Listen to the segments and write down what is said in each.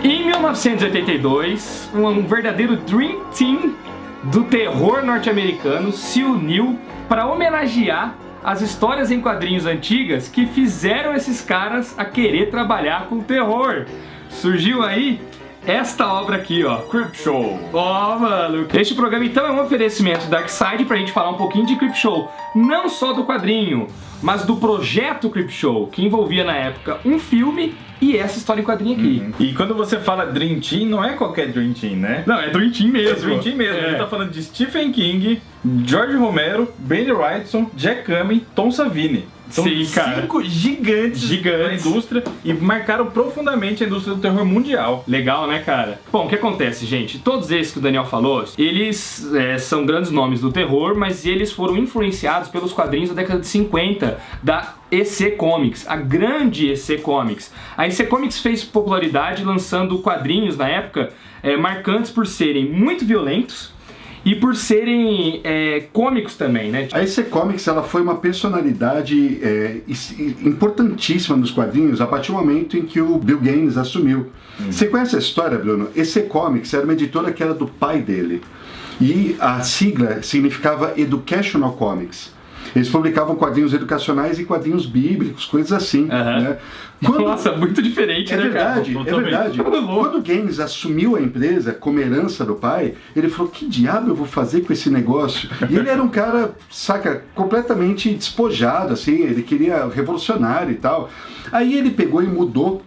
Em 1982, um verdadeiro Dream Team do terror norte-americano se uniu para homenagear as histórias em quadrinhos antigas que fizeram esses caras a querer trabalhar com terror. Surgiu aí esta obra aqui, ó, Creepshow. Ó, mano. Este programa então é um oferecimento da Darkside pra gente falar um pouquinho de Creepshow. Não só do quadrinho, mas do projeto Creepshow, que envolvia na época um filme e essa história em quadrinho aqui. E quando você fala Dream Team, não é qualquer Dream Team, né? Não, é Dream Team mesmo. É Dream Team mesmo. A gente tá falando de Stephen King, George Romero, Bernie Wrightson, Jack Kirby, Tom Savini. São Sim, cara. 5 gigantes da indústria e marcaram profundamente a indústria do terror mundial. Legal, né, cara? Bom, o que acontece, gente? Todos esses que o Daniel falou, eles são grandes nomes do terror, mas eles foram influenciados pelos quadrinhos da década de 50 da EC Comics, a grande EC Comics. A EC Comics fez popularidade lançando quadrinhos na época marcantes por serem muito violentos e por serem cômicos também, né? A EC Comics ela foi uma personalidade importantíssima nos quadrinhos a partir do momento em que o Bill Gaines assumiu. Você conhece a história, Bruno? EC Comics era uma editora que era do pai dele. E a sigla significava Educational Comics. Eles publicavam quadrinhos educacionais e quadrinhos bíblicos, coisas assim. Né? Nossa, muito diferente, né, verdade, cara? É verdade. Quando o Gaines assumiu a empresa como herança do pai, ele falou, que diabo eu vou fazer com esse negócio? E ele era um cara, saca, completamente despojado, assim, ele queria revolucionário e tal. Aí ele pegou e mudou,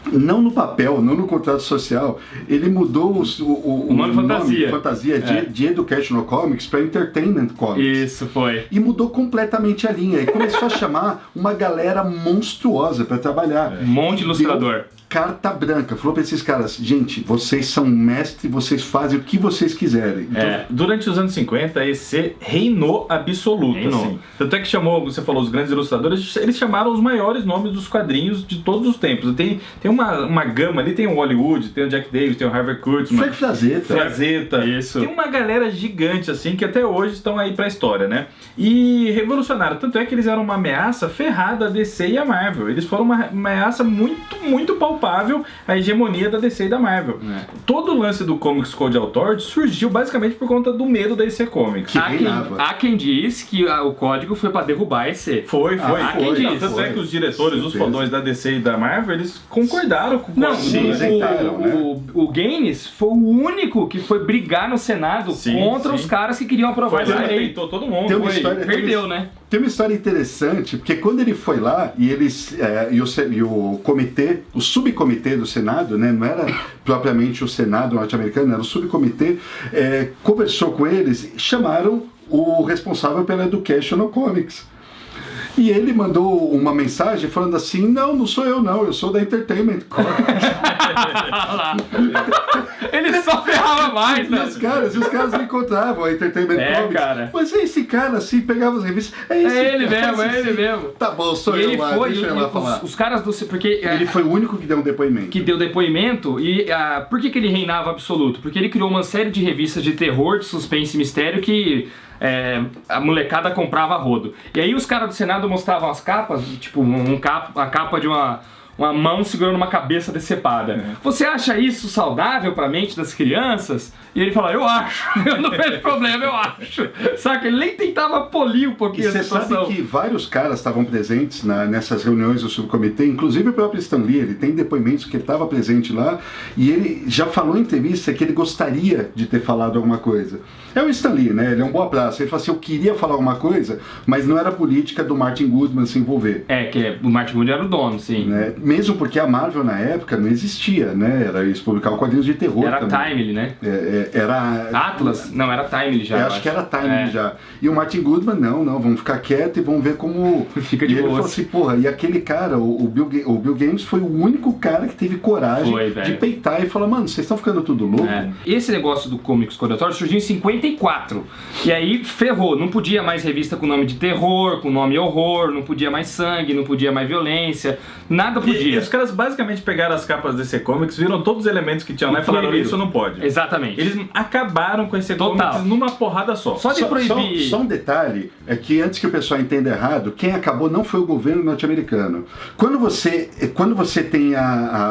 não no papel, não no contrato social, ele mudou o nome fantasia de Educational Comics para Entertainment Comics. Isso, foi. E mudou completamente a linha. E começou a chamar uma galera monstruosa para trabalhar. Um monte de ilustrador. Carta branca. Falou para esses caras, gente, vocês são mestres, vocês fazem o que vocês quiserem. Durante os anos 50, a EC reinou absoluto. Assim. Tanto é que chamou, você falou, os grandes ilustradores, eles chamaram os maiores nomes dos quadrinhos de todos os tempos. Tem uma gama ali, tem o Hollywood, tem o Jack Davis, tem o Harvey Kurtzman. Frazetta. Isso. Tem uma galera gigante, assim, que até hoje estão aí pra história, né? E revolucionaram. Tanto é que eles eram uma ameaça ferrada a DC e a Marvel. Eles foram uma ameaça muito palpável a hegemonia da DC e da Marvel. Todo o lance do Comics Code Authority surgiu basicamente por conta do medo da EC Comics. Há quem diz que o código foi pra derrubar a EC. Foi. Tanto é que os diretores, os fodões da DC e da Marvel, eles concordaram com o código. O Gaines foi o único que foi brigar no Senado contra os caras que queriam aprovar essa lei. Todo mundo. Perdeu, né? Tem uma história interessante, porque quando ele foi lá e eles e o comitê, o subcomitê do Senado, né, não era propriamente o Senado norte-americano, era o subcomitê, conversou com eles, chamaram o responsável pela Educational Comics. E ele mandou uma mensagem falando assim, não sou eu não, eu sou da Entertainment Comics. Ele só ferrava mais, né? E os caras não encontravam a Entertainment Comics. Cara. Mas esse cara assim, pegava as revistas. É ele mesmo. Tá bom, sou eu lá, deixa eu lá falar. Os caras do... Porque, ele foi o único que deu um depoimento. E por que ele reinava absoluto? Porque ele criou uma série de revistas de terror, de suspense e mistério que... a molecada comprava a rodo. E aí os caras do Senado mostravam as capas, tipo a capa de uma mão segurando uma cabeça decepada. Você acha isso saudável pra mente das crianças? E ele fala, eu acho, eu não vejo problema, eu acho. Saca? Ele nem tentava polir um pouquinho a situação. Você sabe que vários caras estavam presentes nessas reuniões do subcomitê, inclusive o próprio Stan Lee, ele tem depoimentos que ele estava presente lá, e ele já falou em entrevista que ele gostaria de ter falado alguma coisa. É o Stan Lee, né? Ele é um boa praça. Ele fala assim, eu queria falar alguma coisa, mas não era política do Martin Goodman se envolver. Que o Martin Goodman era o dono, sim. Né? Mesmo porque a Marvel na época não existia, né? Eles publicavam quadrinhos de terror também. Era Timely, né? Era... Atlas? Não, era Timely já. Acho que era Timely já. E o Martin Goodman, não, vamos ficar quieto e vamos ver como... Fica de boa. E ele falou assim, porra, e aquele cara, o Bill Gaines foi o único cara que teve coragem de peitar e falar, mano, vocês estão ficando tudo louco? Esse negócio do Comics Code Authority surgiu em 54. E aí ferrou, não podia mais revista com nome de terror, com nome horror, não podia mais sangue, não podia mais violência, nada podia podia. Os caras basicamente pegaram as capas DC Comics, viram todos os elementos que tinham lá e falaram, isso não pode. Exatamente. Eles acabaram com esse Comics numa porrada só. Só de proibir... Só um detalhe, é que antes que o pessoal entenda errado, quem acabou não foi o governo norte-americano. Quando você tem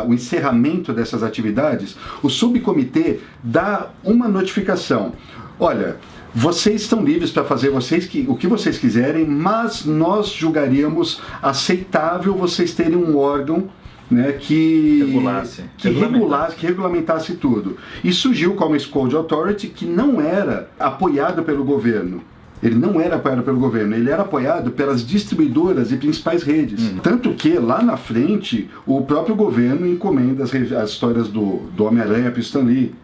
o encerramento dessas atividades, o subcomitê dá uma notificação. Olha, vocês estão livres para fazer o que vocês quiserem, mas nós julgaríamos aceitável vocês terem um órgão, né, que regulamentasse tudo. E surgiu o Comics Code Authority, que não era apoiado pelo governo. Ele não era apoiado pelo governo, ele era apoiado pelas distribuidoras e principais redes. Tanto que, lá na frente, o próprio governo encomenda as histórias do Homem-Aranha para Stan Lee.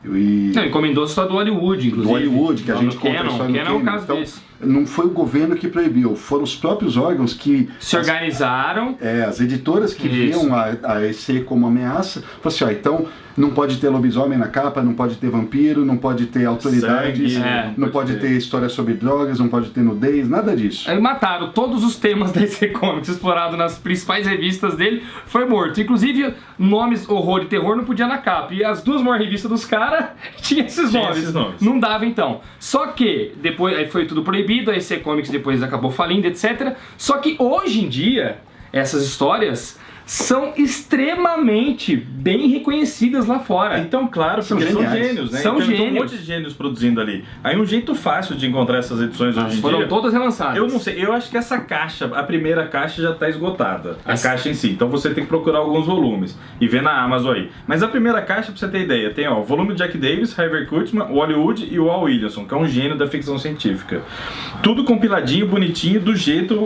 Não, encomendou a história do Hollywood, inclusive. Do Hollywood, que a gente conta a história do Canon. É um caso desse. Não foi o governo que proibiu, foram os próprios órgãos que... se organizaram. As editoras que viam a EC como ameaça, falaram assim, então não pode ter lobisomem na capa, não pode ter vampiro, não pode ter autoridades, não pode ter história sobre drogas, não pode ter nudez, nada disso. Aí mataram todos os temas da EC Comics explorados nas principais revistas dele, foi morto. Inclusive, nomes horror e terror não podia na capa. E as duas maiores revistas dos caras tinham esses nomes. Não dava então. Só que depois aí foi tudo proibido, a EC Comics depois acabou falindo, etc. Só que hoje em dia, essas histórias são extremamente bem reconhecidas lá fora. Então, claro, porque são gênios, né? São gênios. Tem um monte de gênios produzindo ali. Aí um jeito fácil de encontrar essas edições hoje em dia... Foram todas relançadas. Eu não sei, eu acho que essa caixa, a primeira caixa já está esgotada. A caixa em si. Então você tem que procurar alguns volumes e ver na Amazon aí. Mas a primeira caixa, pra você ter ideia, tem o volume do Jack Davis, Harvey Kurtzman, o Hollywood e o Al Williamson, que é um gênio da ficção científica. Tudo compiladinho, bonitinho, do jeito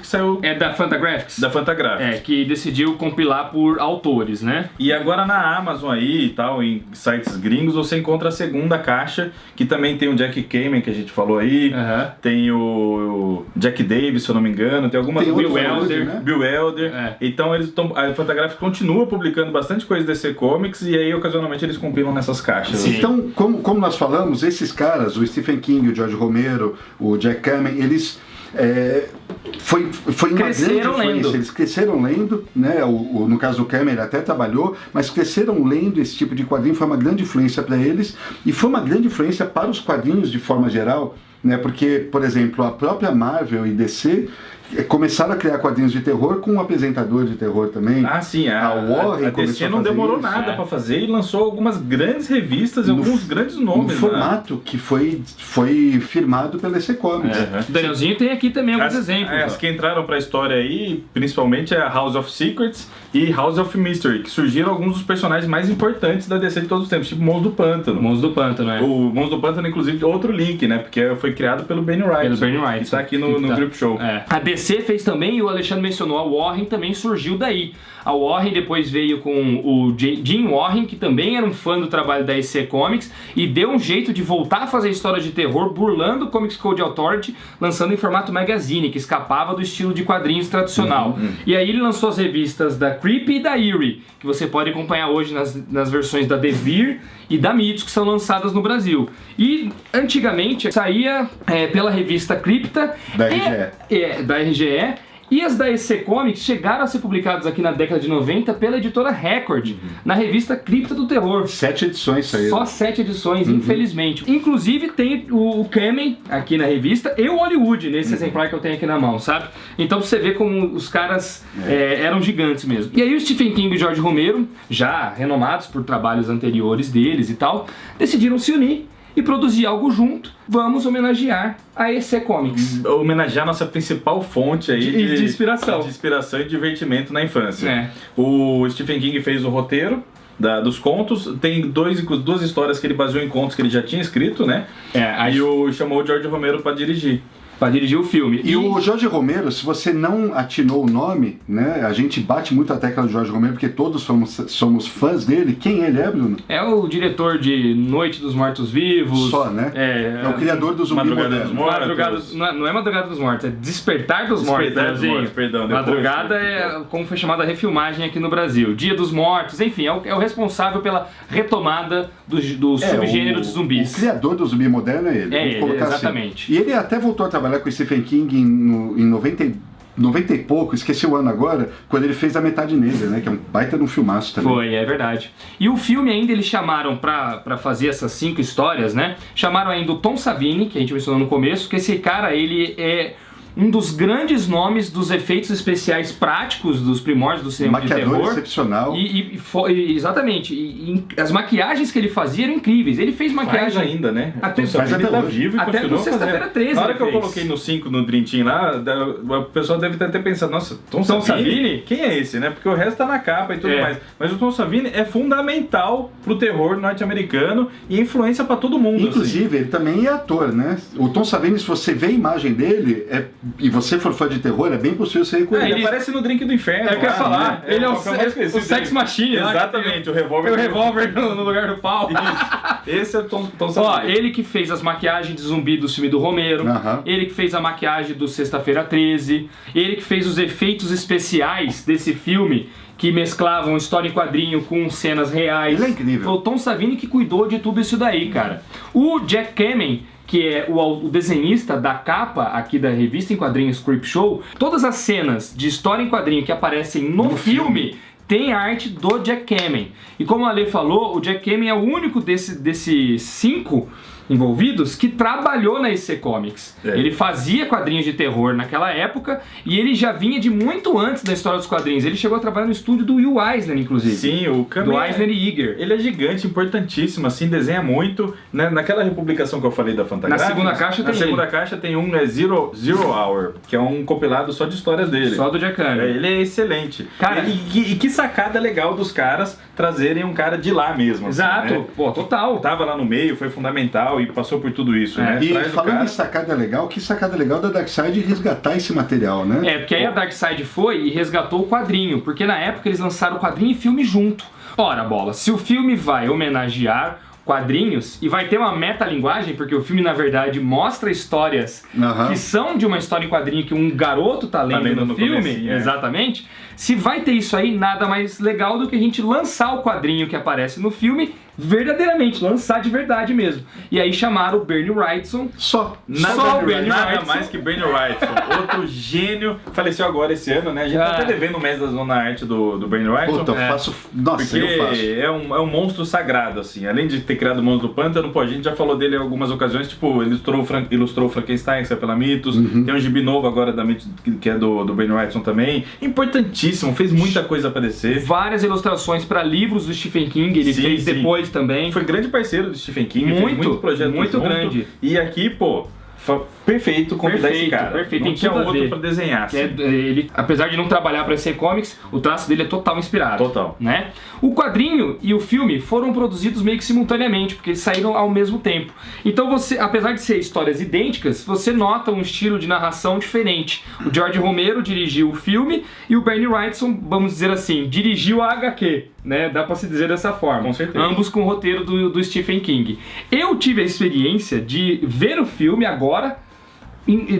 que saiu... É da Fantagraphics? Da Fantagraphics. Que decidiu compilar por autores, né? E agora na Amazon aí e tal, em sites gringos, você encontra a segunda caixa, que também tem o Jack Kamen, que a gente falou aí, tem o Jack Davis, se eu não me engano, tem algumas... Bill Elder, né? Bill Elder. Então a Fantagraphics continua publicando bastante coisa DC Comics e aí ocasionalmente eles compilam nessas caixas. Sim. Então, como nós falamos, esses caras, o Stephen King, o George Romero, o Jack Kamen, eles... foi uma grande influência. Eles cresceram lendo, né? No caso do Kamen, ele até trabalhou, mas cresceram lendo esse tipo de quadrinho, foi uma grande influência para eles e foi uma grande influência para os quadrinhos de forma geral, né? Porque, por exemplo, a própria Marvel e DC começaram a criar quadrinhos de terror com um apresentador de terror também. Ah, sim. A Warren a DC não demorou nada para fazer e lançou algumas grandes revistas e alguns grandes nomes. No formato que foi firmado pela EC Comics. O Danielzinho tem aqui também alguns exemplos. As que entraram para a história aí, principalmente a House of Secrets e House of Mystery, que surgiram alguns dos personagens mais importantes da DC de todos os tempos, tipo Monstro do Pântano. Monstro do Pântano, O Monstro do Pântano, inclusive, outro link, né? Porque foi criado pelo Benny Wright. Que está aqui no Grip Show. A DC fez também, e o Alexandre mencionou, a Warren também surgiu daí. A Warren depois veio com o Jim Warren, que também era um fã do trabalho da EC Comics, e deu um jeito de voltar a fazer histórias de terror, burlando o Comics Code Authority, lançando em formato magazine, que escapava do estilo de quadrinhos tradicional. E aí ele lançou as revistas da Creepy e da Eerie, que você pode acompanhar hoje nas versões da Devir e da Mitos, que são lançadas no Brasil. E antigamente saía pela revista Cripta da RGE, e as da EC Comics chegaram a ser publicadas aqui na década de 90 pela editora Record, na revista Cripta do Terror. 7 edições saíram. Só 7 edições, infelizmente. Inclusive tem o Kamen aqui na revista e o Hollywood nesse exemplar que eu tenho aqui na mão, sabe? Então você vê como os caras eram gigantes mesmo. E aí o Stephen King e o George Romero, já renomados por trabalhos anteriores deles e tal, decidiram se unir e produzir algo junto. Vamos homenagear a EC Comics. Homenagear a nossa principal fonte aí de inspiração. De inspiração e divertimento na infância. O Stephen King fez o roteiro dos contos, tem duas histórias que ele baseou em contos que ele já tinha escrito, né? E chamou o George Romero para dirigir. Para dirigir o filme. E o Jorge Romero, se você não atinou o nome, né? A gente bate muito a tecla do Jorge Romero porque todos somos fãs dele. Quem ele é, Bruno? É o diretor de Noite dos Mortos-Vivos. Só, né? É o criador do Zumbi Moderno. Não é Madrugada dos Mortos, é Despertar dos Mortos. Perdão. Madrugada é como foi chamada a refilmagem aqui no Brasil. Dia dos Mortos, enfim, é o responsável pela retomada do subgênero dos zumbis. O criador do Zumbi Moderno é ele. É ele, exatamente. Assim. E ele até voltou a trabalhar com o Stephen King em 90 e pouco, esqueci o ano agora, quando ele fez A Metade Negra, né? Que é um baita de um filmaço também. Foi, é verdade. E o filme ainda eles chamaram pra fazer essas 5 histórias, né? Chamaram ainda o Tom Savini, que a gente mencionou no começo, que esse cara, ele é um dos grandes nomes dos efeitos especiais práticos dos primórdios do cinema de terror. Maquiador excepcional. Exatamente. E as maquiagens que ele fazia eram incríveis. Ele fez maquiagem... Faz ainda, né? Até, faz até tá hoje. vivo e até continua no Sexta-feira 13 Na hora ele que eu fez. coloquei no 5 no Dream Team lá, o pessoal deve ter até pensado, nossa, Tom Savini? Quem é esse, né? Porque o resto tá na capa e tudo mais. Mas o Tom Savini é fundamental pro terror norte-americano e influência pra todo mundo. Inclusive, ele também é ator, né? O Tom Savini, se você vê a imagem dele, e você for fã de terror, é bem possível você reconhecer. Ele aparece no Drink do Inferno. É o que eu ia falar. Né? Ele é o Sex Machine. Exatamente, o revólver. Tem o revólver no lugar do pau. Esse é o Tom Savini. Ó, ele que fez as maquiagens de zumbi do filme do Romero, ele que fez a maquiagem do Sexta-feira 13, ele que fez os efeitos especiais desse filme que mesclavam história em quadrinho com cenas reais. Ele é incrível. Foi o Tom Savini que cuidou de tudo isso daí, cara. O Jack Kamen, que é o desenhista da capa aqui da revista em quadrinhos Creepshow, todas as cenas de história em quadrinho que aparecem no filme tem a arte do Jack Kamen. E como a Ale falou, o Jack Kamen é o único desses 5 envolvidos que trabalhou na EC Comics. Ele fazia quadrinhos de terror naquela época e ele já vinha de muito antes da história dos quadrinhos. Ele chegou a trabalhar no estúdio do Will Eisner, inclusive. Sim, o do Eisner e Iger. Ele é gigante, importantíssimo, assim, desenha muito. Né? Naquela republicação que eu falei da Fantagraphics, na segunda caixa tem Na segunda caixa tem um Zero Hour, que é um compilado só de histórias dele. Só do Jack Kamen. Ele é excelente. Cara, e que sacada legal dos caras trazerem um cara de lá mesmo. Exato, assim, né? Pô, total. Tava lá no meio, foi fundamental e passou por tudo isso, né? E falando em sacada legal, que sacada legal da Darkseid resgatar esse material, né? É, porque aí a Darkseid foi e resgatou o quadrinho, porque na época eles lançaram o quadrinho e filme junto. Ora, bola, se o filme vai homenagear quadrinhos e vai ter uma metalinguagem, porque o filme na verdade mostra histórias que são de uma história em quadrinho que um garoto tá lendo no filme, exatamente. Se vai ter isso aí, nada mais legal do que a gente lançar o quadrinho que aparece no filme verdadeiramente, lançar de verdade mesmo. E aí chamaram o Bernie Wrightson. Nada mais que Bernie Wrightson, outro gênio, faleceu agora esse ano, né? A gente tá até devendo um mês da Zona Arte do Bernie Wrightson. Puta, eu faço. Nossa, porque eu faço. É um monstro sagrado, assim. Além de ter criado o Monstro do Pântano, pô, a gente já falou dele em algumas ocasiões, tipo, ele ilustrou o Frankenstein, que saiu pela Mitos, tem um gibi novo agora da Mitos, que é do Bernie Wrightson também. Importantíssimo, fez muita coisa aparecer. Várias ilustrações para livros do Stephen King, ele fez depois também. Foi grande parceiro do Stephen King, fez muito projeto muito junto. Grande. E aqui, pô, perfeito convidar esse cara. Perfeito, não tinha outro pra desenhar. Assim. Ele, apesar de não trabalhar para EC Comics, o traço dele é total inspirado. Total. Né? O quadrinho e o filme foram produzidos meio que simultaneamente, porque eles saíram ao mesmo tempo. Então você, apesar de ser histórias idênticas, você nota um estilo de narração diferente. O George Romero dirigiu o filme e o Bernie Wrightson, vamos dizer assim, dirigiu a HQ. Né? Dá pra se dizer dessa forma. Com certeza. Ambos com o roteiro do Stephen King. Eu tive a experiência de ver o filme agora.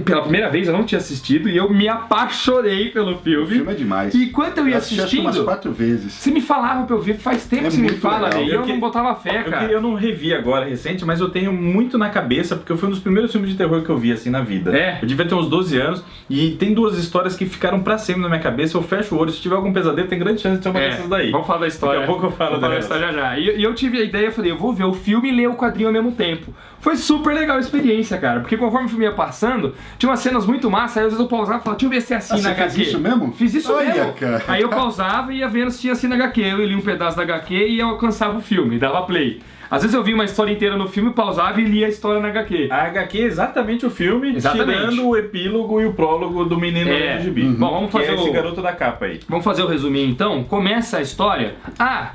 Pela primeira vez eu não tinha assistido e eu me apaixonei pelo filme. O filme é demais. E enquanto eu ia assisti assistindo, acho que umas 4 vezes. você me falava pra eu ver, faz tempo que você me fala, legal. né? E eu não botava fé, cara. Eu não revi agora recente, mas eu tenho muito na cabeça, porque foi um dos primeiros filmes de terror que eu vi assim na vida. Eu devia ter uns 12 anos e tem 2 histórias que ficaram pra sempre na minha cabeça. Eu fecho o olho, se tiver algum pesadelo, tem grande chance de ser uma dessas daí. Vamos falar da história. Daqui a pouco eu falo da história já. E eu tive a ideia, eu falei, eu vou ver o filme e ler o quadrinho ao mesmo tempo. Foi super legal a experiência, cara, porque conforme o filme ia passando, tinha umas cenas muito massas, aí às vezes eu pausava e falava, deixa eu ver se é assim na HQ. Você fez isso mesmo? Fiz isso mesmo. Cara. Aí eu pausava e ia vendo se tinha assim na HQ. Eu li um pedaço da HQ e eu alcançava o filme, dava play. Às vezes eu via uma história inteira no filme, pausava e lia a história na HQ. A HQ é exatamente o filme, tirando o epílogo e o prólogo do menino do gibi. Bom, vamos fazer esse garoto da capa aí. Vamos fazer o resuminho então? Começa a história.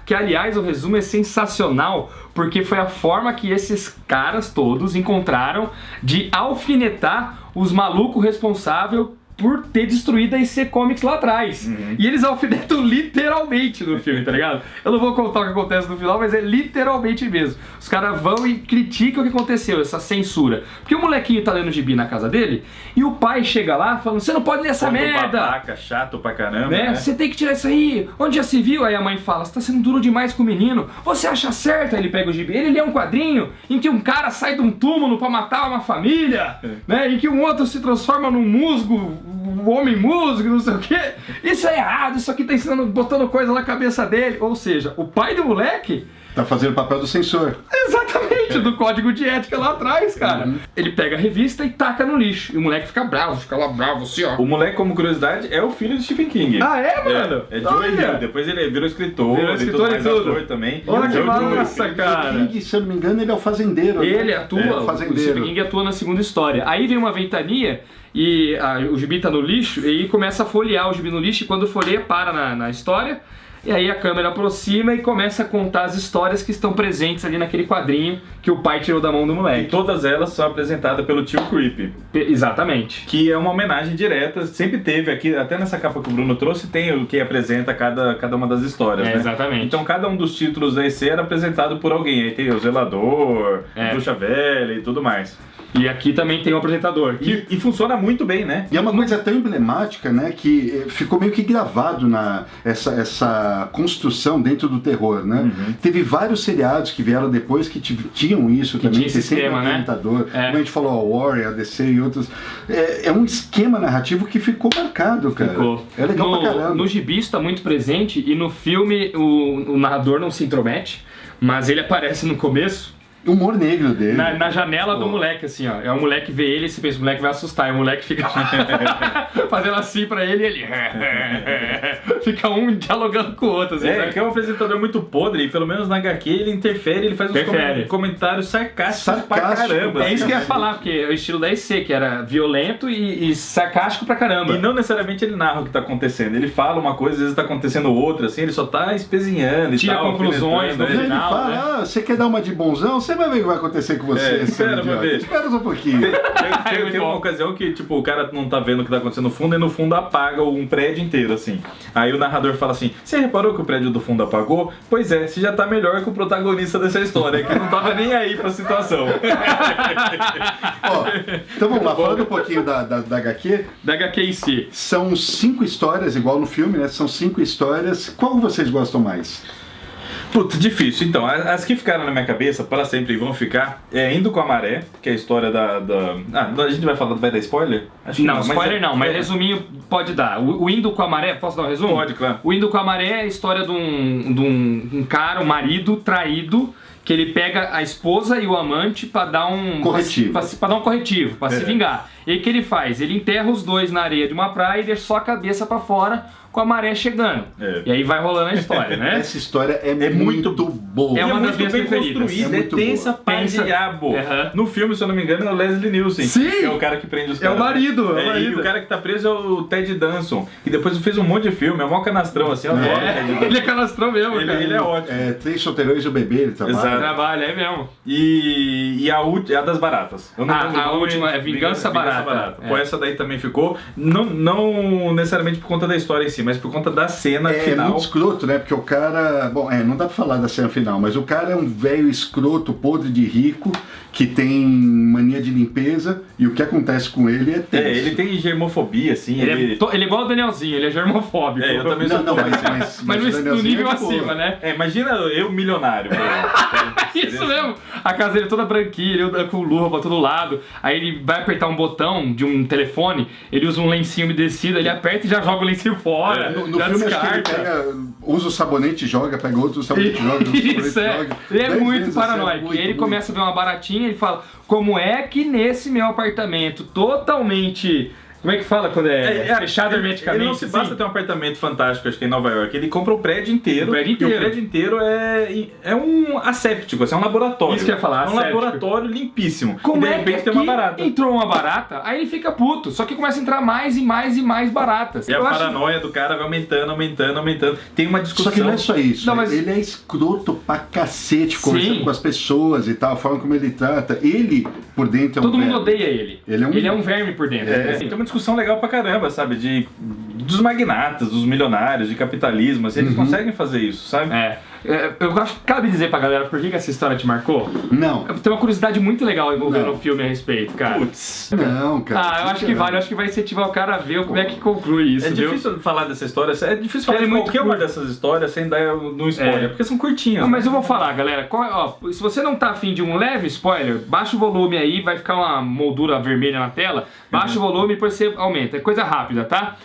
Que aliás o resumo é sensacional, porque foi a forma que esses caras todos encontraram de alfinetar os malucos responsáveis por ter destruído a EC Comics lá atrás. E eles alfinetam literalmente no filme, tá ligado? Eu não vou contar o que acontece no final, mas é literalmente mesmo. Os caras vão e criticam o que aconteceu, essa censura. Porque o molequinho tá lendo gibi na casa dele, e o pai chega lá falando, você não pode ler essa merda! Babaca, chato pra caramba, né? Você tem que tirar isso aí! Onde já se viu? Aí a mãe fala, você tá sendo duro demais com o menino, você acha certo? Aí ele pega o gibi, ele lê um quadrinho em que um cara sai de um túmulo pra matar uma família, né? Em que um outro se transforma num musgo o homem músico, não sei o quê. Isso é errado, isso aqui tá ensinando, botando coisa na cabeça dele. Ou seja, o pai do moleque Tá fazendo o papel do censor. exatamente, do código de ética lá atrás, cara. Ele pega a revista e taca no lixo. E o moleque fica lá bravo, assim, ó. O moleque, como curiosidade, é o filho do Stephen King. Ah, é, mano? É Joey Olha. Hill. Depois ele virou escritor, Virou mais tudo. ator também. Olha que Joey Hill. massa, cara. O King, se eu não me engano, ele é o fazendeiro. Ele né? atua, É, o o fazendeiro. Stephen King atua na segunda história. Aí vem uma ventania e o gibi tá no lixo, e aí começa a folhear o gibi no lixo, e quando folheia, para na história, e aí a câmera aproxima e começa a contar as histórias que estão presentes ali naquele quadrinho que o pai tirou da mão do E moleque. todas elas são apresentadas pelo tio Creepy, Exatamente. que é uma homenagem direta, sempre teve aqui, até nessa capa que o Bruno trouxe, tem o que apresenta cada uma das histórias, né? Exatamente. Então cada um dos títulos da EC era apresentado por alguém, aí tem o Zelador, Bruxa Velha e tudo mais. E aqui também tem o apresentador. E funciona muito bem, né? E é uma coisa tão emblemática, né, que ficou meio que gravado essa construção dentro do terror, né? Teve vários seriados que vieram depois que tinham isso também, tinha esse tem sempre esquema, um né? apresentador, É. como a gente falou, a Warrior, a DC e outros. É um esquema narrativo que ficou marcado, cara. Ficou. É legal pra caramba. No gibi está muito presente, e no filme o narrador não se intromete, mas ele aparece no começo. O humor negro dele. Na janela do moleque, assim, ó. É o moleque vê ele e você pensa, o moleque vai assustar. E o moleque fica fazendo assim pra ele e ele fica um dialogando com o outro, assim, sabe? Que é um apresentador muito podre, e pelo menos na HQ ele interfere, ele faz uns comentários sarcásticos pra caramba. É isso que eu ia falar, porque é o estilo da EC, que era violento e sarcástico pra caramba. E não necessariamente ele narra o que tá acontecendo, ele fala uma coisa, às vezes tá acontecendo outra, assim, ele só tá espezinhando e tira tal, conclusões, alfinetando, Ele final, fala, né? você quer dar uma de bonzão? Você vai ver o que vai acontecer com você, seu espera pra idiota. ver. Espera só um pouquinho. Tem uma ocasião que, tipo, o cara não tá vendo o que tá acontecendo no fundo, e no fundo apaga um prédio inteiro, assim. Aí o narrador fala assim, você reparou que o prédio do fundo apagou? Pois é, você já tá melhor que o protagonista dessa história, que não tava nem aí pra situação. Ó, então vamos lá, falando um pouquinho da HQ. Da HQ em si. São 5 histórias, igual no filme, né? São 5 histórias. Qual vocês gostam mais? Puta, difícil. Então, as que ficaram na minha cabeça para sempre e vão ficar Indo com a Maré, que é a história a gente vai dar spoiler? Acho que Não, spoiler não, mas resuminho pode dar. O Indo com a Maré, posso dar um resumo? Pode, claro. O Indo com a Maré é a história de um cara, um marido traído, que ele pega a esposa e o amante pra dar um corretivo, pra dar um corretivo, pra se vingar. E aí o que ele faz? Ele enterra os dois na areia de uma praia e deixa só a cabeça pra fora com a maré chegando. E aí vai rolando a história, né? Essa história é muito boa. É uma das minhas bem preferidas. construída, É muito tensa boa. pra diabo. No filme, se eu não me engano, é o Leslie Nielsen. Sim! Que é o cara que prende os É o caras. marido, E o cara que tá preso é o Ted Danson, que depois fez um monte de filme, é mó canastrão, assim, eu adoro o Ted Danson. Ele é canastrão mesmo, cara. Ele é ótimo. 3 solteirões e o bebê, ele trabalha. Exato. Trabalha, é mesmo. E a das baratas. Eu não lembro a o nome. última é Vingança Barata. Pô, essa daí também ficou, não necessariamente por conta da história em si, mas por conta da cena É final. muito escroto, né? Porque o cara... Bom, não dá pra falar da cena final, mas o cara é um velho escroto, podre de rico, que tem mania de limpeza, e o que acontece com ele é tenso. Ele tem germofobia, assim. Ele é igual o Danielzinho, ele é germofóbico. Eu também sou. Não, mas Mas o no Danielzinho nível é de boa. acima, né? Imagina eu milionário. Isso mesmo! A casa dele é toda branquinha, ele anda com luva pra todo lado. Aí ele vai apertar um botão de um telefone, ele usa um lencinho umedecido, ele aperta e já joga o lencinho fora. No já filme, acho que ele descarta. usa o sabonete e joga, pega outro sabonete e joga, usa o sabonete Isso, e joga. Ele é 10 muito vezes, paranoico. muito, E ele muito. começa a ver uma baratinha e fala: como é que nesse meu apartamento totalmente. Como é que fala quando fechado hermeticamente? Ele não se basta assim? ter um apartamento fantástico, acho que em Nova York. Ele compra o prédio inteiro. E o prédio inteiro é um asséptico, assim, é um laboratório. Isso que eu ia falar, é um asséptico. laboratório limpíssimo. Como e de é repente que tem uma aqui barata. entrou uma barata, aí ele fica puto. Só que começa a entrar mais e mais e mais baratas. E a paranoia do cara vai aumentando. Tem uma discussão. Só que não é só isso. Não, mas- Ele é escroto pra cacete conversando com as pessoas e tal, a forma como ele trata. Ele, por dentro, é um Todo mundo verme. odeia ele. Ele é um verme por dentro. Tem uma discussão legal pra caramba, sabe? Dos magnatas, dos milionários, de capitalismo, assim, eles conseguem fazer isso, sabe? eu acho que cabe dizer pra galera por que essa história te marcou. Não. Tem uma curiosidade muito legal envolvendo Não. o filme a respeito, cara. Putz. Não, cara. Eu acho que vale, eu acho que vai incentivar o cara a ver como é que conclui isso, É viu? difícil falar dessa história, é difícil falar Ela é de muito qualquer uma curta. dessas histórias sem dar no spoiler, porque são curtinhas. Não, mas eu vou falar, galera. Se você não tá afim de um leve spoiler, baixa o volume aí, vai ficar uma moldura vermelha na tela. Baixa o volume e depois você aumenta. É coisa rápida, tá?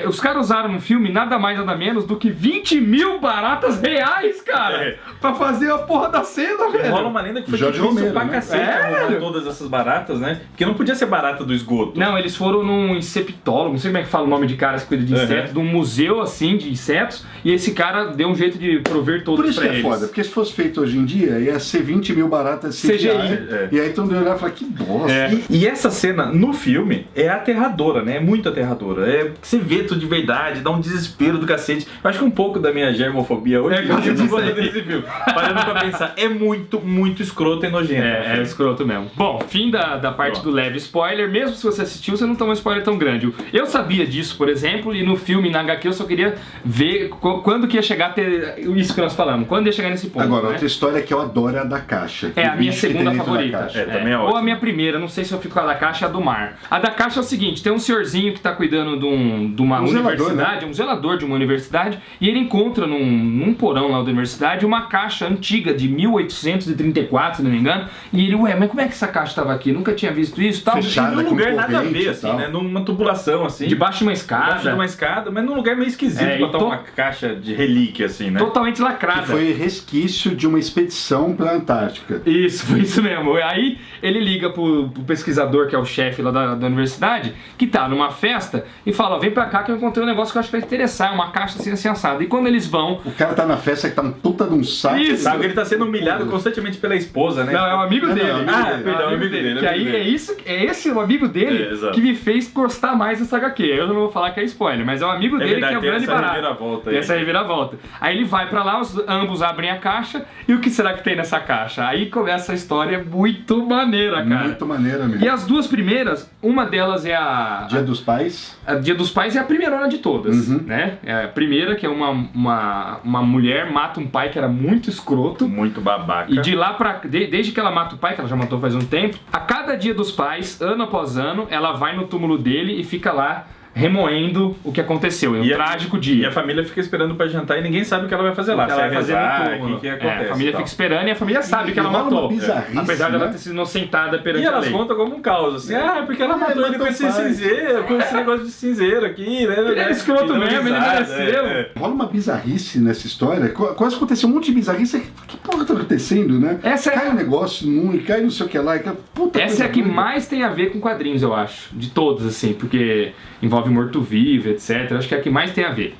Os caras usaram no filme nada mais nada menos do que 20 mil baratas reais, cara, pra fazer a porra da cena, velho. Rola uma lenda que foi Jorge difícil Romero, pra né? cacete arrumar velho. todas essas baratas, né? Porque não podia ser barata do esgoto. Não, eles foram num insepitólogo, não sei como é que fala o nome de caras que cuida de insetos, de um museu assim de insetos, e esse cara deu um jeito de prover todos Por isso pra que é eles. foda, porque se fosse feito hoje em dia, ia ser 20 mil baratas CGI. E aí todo mundo ia olhar e falar, que bosta. E essa cena no filme é aterradora, né? É muito aterradora. Você vê tudo de verdade, dá um desespero do cacete. Eu acho que um pouco da minha germofobia hoje nesse filme. Parando pra pensar, é muito, muito escroto e nojento. É escroto mesmo. Bom, fim da parte do leve spoiler. Mesmo se você assistiu, você não toma um spoiler tão grande. Eu sabia disso, por exemplo, e no filme, na HQ, eu só queria ver quando que ia chegar a ter isso que nós falamos. Quando ia chegar nesse ponto. Agora, né? outra história que eu adoro é a da caixa. É a O minha bicho que tem segunda dentro da favorita. caixa. Também é Ou ótimo. a minha primeira, não sei se eu fico com a da caixa e a do mar. A da caixa é o seguinte: tem um senhorzinho que tá cuidando de uma Um zelador, universidade, né? um zelador de uma universidade, e ele encontra num porão lá da universidade uma caixa antiga de 1834, se não me engano. E ele, mas como é que essa caixa tava aqui? Nunca tinha visto isso, tal. Fechada. Num com lugar nada a corrente ver, e assim, tal. né? Numa tubulação, assim. Debaixo de uma Debaixo de uma escada, escada, mas num lugar meio esquisito pra estar uma caixa de relíquia, assim, né? totalmente Que lacrada. foi resquício de uma expedição pra Antártica. Isso, foi isso mesmo. Aí ele liga pro pesquisador, que é o chefe lá da universidade, que tá numa festa, e fala: vem pra cá que eu encontrei um negócio que eu acho que vai interessar, uma caixa assim assada. E quando eles vão... O cara tá na festa que tá um puta de um saco. Isso. Sabe que ele tá sendo humilhado constantemente pela esposa, né? Não, é um amigo Não, dele. não, amigo dele. Perdão, amigo dele. Que amigo aí dele. é esse o amigo dele exato. que me fez gostar mais dessa HQ. Eu não vou falar que é spoiler, mas é um amigo dele verdade, que é o tem grande essa barato. reviravolta Tem aí. essa reviravolta. Aí ele vai pra lá, ambos abrem a caixa, e o que será que tem nessa caixa? Aí começa a história muito maneira, cara. Muito maneiro, amigo. E as duas primeiras, uma delas é a... Dia dos Pais. A Dia dos Pais é a primeirona de todas, né? É a primeira, que é uma mulher mata um pai que era muito escroto. Muito babaca. E de lá pra... Desde que ela mata o pai, que ela já matou faz um tempo, a cada Dia dos Pais, ano após ano, ela vai no túmulo dele e fica lá remoendo o que aconteceu. É um trágico dia. E a família fica esperando pra jantar e ninguém sabe o que ela vai fazer lá. Ela vai fazer no túmulo. o que acontece. A família e tal. fica esperando e a família sabe que ela rola matou. uma bizarrice, Apesar dela né? ter sido inocentada perante E a elas lei. contam como um caos, assim, porque ela matou ele com matou esse o pai. cinzeiro, com esse negócio de cinzeiro aqui, né? Ele é escroto E dando mesmo, ele risada, mereceu. Rola uma bizarrice nessa história. Quase aconteceu um monte de bizarrice. Que porra tá acontecendo, né? Essa é- Cai um negócio num e cai não sei o que lá. E cai... Puta Essa é a coisa que doida. mais tem a ver com quadrinhos, eu acho. De todos, assim, porque envolve morto-vivo, etc. Acho que é a que mais tem a ver.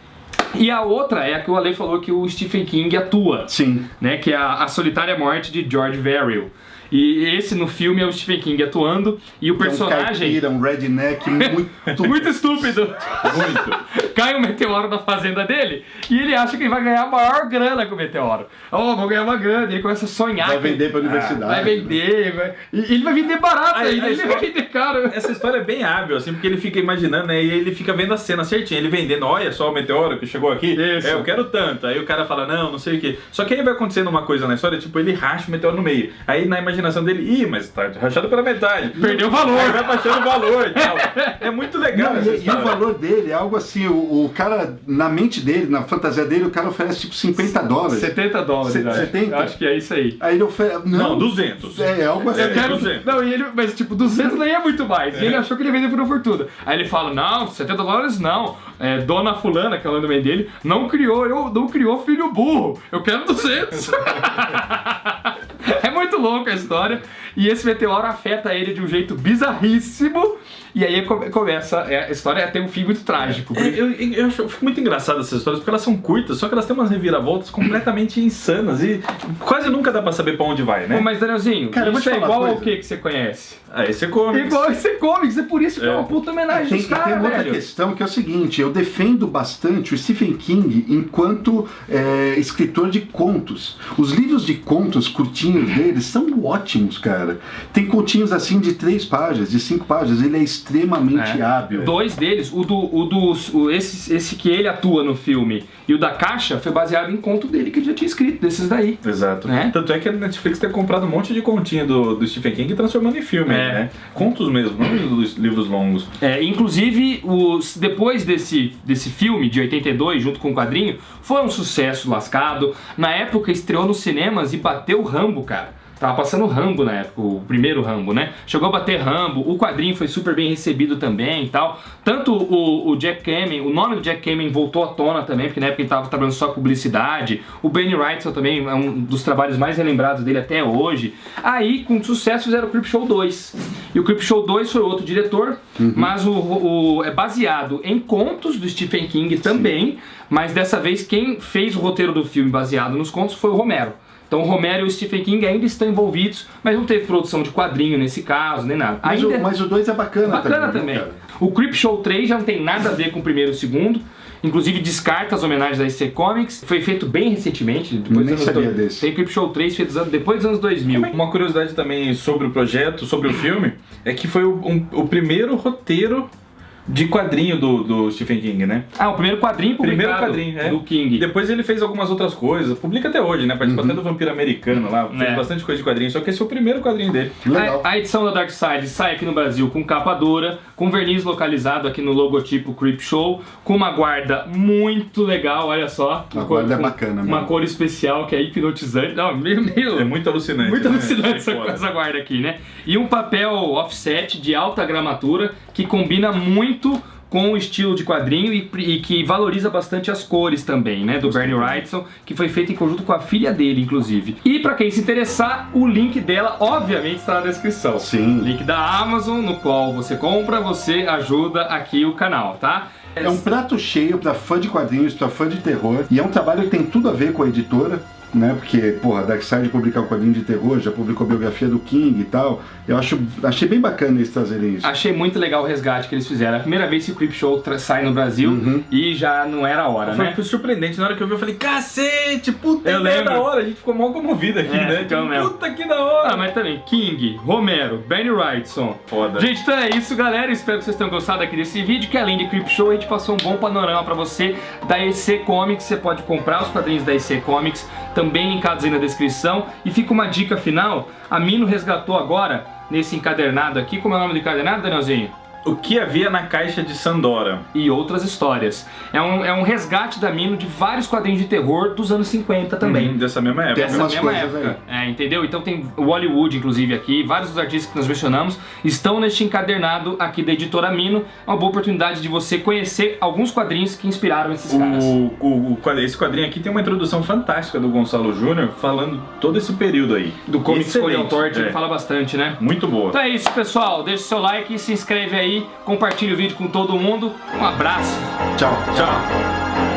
E a outra é a que o Ale falou que o Stephen King atua, Sim. né? Que é a Solitária Morte de George Verrill. E esse no filme é o Stephen King atuando e o Que é um personagem... caipira, um redneck muito... Muito estúpido. Muito. Cai um meteoro na fazenda dele e ele acha que ele vai ganhar a maior grana com o meteoro. Vou ganhar uma grana. E ele começa a sonhar. Vai que vender pra universidade. Vai vender. E ele vai vender barato Aí, ainda. aí Ele só- vai vender caro. Essa história é bem hábil, assim, porque ele fica imaginando, né? E ele fica vendo a cena certinha, ele vendendo, olha só o meteoro que chegou aqui. Isso. Eu quero tanto. Aí o cara fala, não sei o quê. Só que aí vai acontecendo uma coisa na história, tipo, ele racha o meteoro no meio. Aí na imaginação dele, mas tá rachado pela metade. Perdeu o valor. Aí vai baixando o valor e tal. É muito legal Não, essa e o história. valor dele é algo assim, o cara, na mente dele, na fantasia dele, o cara oferece tipo $50. 70 dólares. Se- acho. 70? Eu acho que é isso aí. Aí ele oferece... Não, 200. É algo assim. Eu quero... 200. Não, e ele... Mas tipo, 200 nem é muito mais. E ele achou que ele ia vender por uma fortuna. Aí ele fala, não, 70 dólares não. Dona fulana, que é o nome dele, não criou filho burro. Eu quero 200. É muito louco a história. E esse meteoro afeta ele de um jeito bizarríssimo. E aí começa a história tem um fim muito trágico. Eu fico muito engraçado essas histórias porque elas são curtas, só que elas têm umas reviravoltas completamente insanas e quase nunca dá pra saber pra onde vai, né? Pô, mas Danielzinho, Cara, eu vou isso te é falar igual uma ao coisa. que você conhece? Aí você come. Igual que você comics, é por isso que é uma puta homenagem Tem, dos e tem caras, uma outra velho. questão que é o seguinte, eu defendo bastante o Stephen King enquanto escritor de contos. Os livros de contos curtinhos dele são ótimos, cara. cara. Tem continhos assim de 3 páginas, de 5 páginas, ele é extremamente hábil. 2 deles, esse que ele atua no filme e o da Caixa foi baseado em conto dele que ele já tinha escrito, desses daí. Exato. Tanto é que a Netflix tem comprado um monte de continha do Stephen King e transformando em filme, né? Contos mesmo, não livros longos. Inclusive, depois desse filme de 82, junto com o quadrinho, foi um sucesso lascado. Na época estreou nos cinemas e bateu Rambo, cara. Tava passando Rambo na época, o primeiro Rambo, né? Chegou a bater Rambo, o quadrinho foi super bem recebido também e tal. Tanto o Jack Kamen, o nome do Jack Kamen voltou à tona também, porque na época ele tava trabalhando só com publicidade. O Bernie Wrightson também é um dos trabalhos mais relembrados dele até hoje. Aí, com sucesso, fizeram o Creepshow 2. E o Creepshow 2 foi outro diretor, mas é baseado em contos do Stephen King também, mas dessa vez quem fez o roteiro do filme baseado nos contos foi o Romero. Então o Romero e o Stephen King ainda estão envolvidos, mas não teve produção de quadrinho nesse caso, nem nada. Mas o 2 é bacana também. O Creepshow 3 já não tem nada a ver com o primeiro e o segundo. Inclusive descarta as homenagens da DC Comics. Foi feito bem recentemente. Depois Nem sabia desse. Tem Creepshow 3 feito depois dos anos 2000. Uma curiosidade também sobre o projeto, sobre o filme, é que foi o primeiro roteiro de quadrinho do Stephen King, né? O primeiro quadrinho publicado do King. Depois ele fez algumas outras coisas, publica até hoje, né? Participa até do Vampiro Americano lá, fez bastante coisa de quadrinho, só que esse é o primeiro quadrinho dele. A edição da Dark Side sai aqui no Brasil com capa dura, com verniz localizado aqui no logotipo Creepshow, com uma guarda muito legal, olha só. A guarda é bacana, uma cor especial que é hipnotizante. Não, é muito alucinante. Muito alucinante essa guarda aqui, né? E um papel offset de alta gramatura que combina muito com o estilo de quadrinho e que valoriza bastante as cores também, né, do Bernie Wrightson, que foi feito em conjunto com a filha dele, inclusive. E pra quem se interessar, o link dela, obviamente, está na descrição. Sim. Link da Amazon, no qual você compra, você ajuda aqui o canal, tá? É um prato cheio pra fã de quadrinhos, pra fã de terror, e é um trabalho que tem tudo a ver com a editora, né? Porque, porra, a Darkseid publicar um quadrinho de terror, já publicou a biografia do King e tal. Eu achei bem bacana eles trazerem isso. Achei muito legal o resgate que eles fizeram. É a primeira vez que o Creepshow sai no Brasil e já não era a hora, né? Foi surpreendente. Na hora que eu vi, eu falei, cacete, puta, que da hora. A gente ficou mal comovido aqui, né? Tipo, puta, que da hora. Mas também, King, Romero, Bernie Wrightson. Foda. Gente, então é isso, galera. Espero que vocês tenham gostado aqui desse vídeo, que além de Creepshow, a gente passou um bom panorama pra você da EC Comics. Você pode comprar os quadrinhos da EC Comics, também linkados aí na descrição. E fica uma dica final. A Mino resgatou agora, nesse encadernado aqui, como é o nome do encadernado, Danielzinho? O que havia na caixa de Sandora. E outras histórias. É um resgate da Mino de vários quadrinhos de terror dos anos 50 também. Dessa mesma época. Dessa mesma época. Entendeu? Então tem o Hollywood, inclusive, aqui. Vários dos artistas que nós mencionamos estão neste encadernado aqui da editora Mino. É uma boa oportunidade de você conhecer alguns quadrinhos que inspiraram esses caras. Esse quadrinho aqui tem uma introdução fantástica do Gonçalo Júnior, falando todo esse período aí. Do Comics Code Author, que fala bastante, né? Muito boa. Então é isso, pessoal. Deixa o seu like e se inscreve aí. Compartilhe o vídeo com todo mundo. Um abraço. Tchau. Tchau.